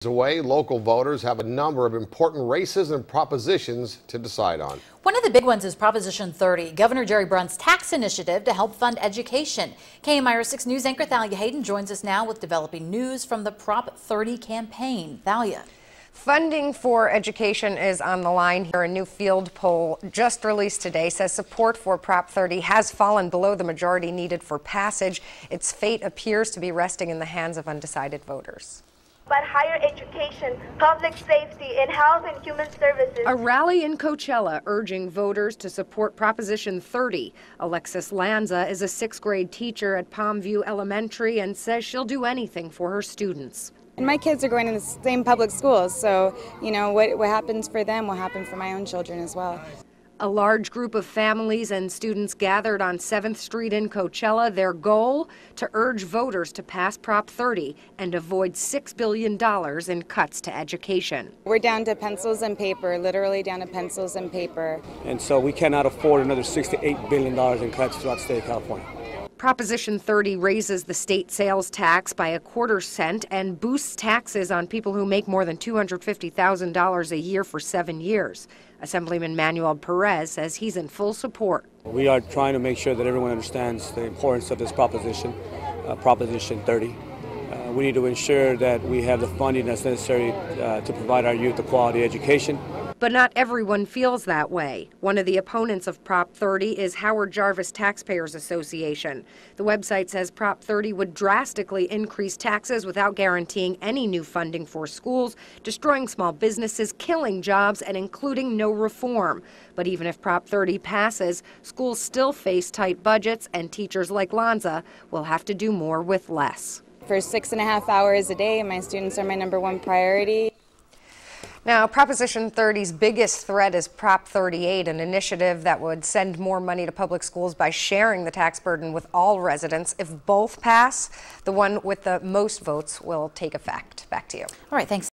Away, local voters have a number of important races and propositions to decide on. One of the big ones is Proposition 30, Governor Jerry Brown's tax initiative to help fund education. KMIR-6 News anchor Thalia Hayden joins us now with developing news from the Prop 30 campaign. Thalia. Funding for education is on the line here. A new field poll just released today says support for Prop 30 has fallen below the majority needed for passage. Its fate appears to be resting in the hands of undecided voters. But higher education, public safety, and health and human services. A rally in Coachella urging voters to support Proposition 30. Alexis Lanza is a 6th grade teacher at Palmview Elementary and says she'll do anything for her students. And my kids are going to the same public schools, so, you know, what happens for them will happen for my own children as well. A large group of families and students gathered on 7th Street in Coachella. Their goal? To urge voters to pass Prop 30 and avoid $6 billion in cuts to education. We're down to pencils and paper, literally down to pencils and paper. And so we cannot afford another $6 to $8 billion in cuts throughout the state of California. Proposition 30 raises the state sales tax by 1/4 cent and boosts taxes on people who make more than $250,000 a year for 7 years. Assemblyman Manuel Perez says he's in full support. We are trying to make sure that everyone understands the importance of this proposition, Proposition 30. We need to ensure that we have the funding that's necessary to provide our youth a quality education. But not everyone feels that way. One of the opponents of Prop 30 is Howard Jarvis Taxpayers Association. The website says Prop 30 would drastically increase taxes without guaranteeing any new funding for schools, destroying small businesses, killing jobs, and including no reform. But even if Prop 30 passes, schools still face tight budgets, and teachers like Lanza will have to do more with less. For 6.5 hours a day, my students are my #1 priority. Now, Proposition 30's biggest threat is Prop 38, an initiative that would send more money to public schools by sharing the tax burden with all residents. If both pass, the one with the most votes will take effect. Back to you. All right, thanks.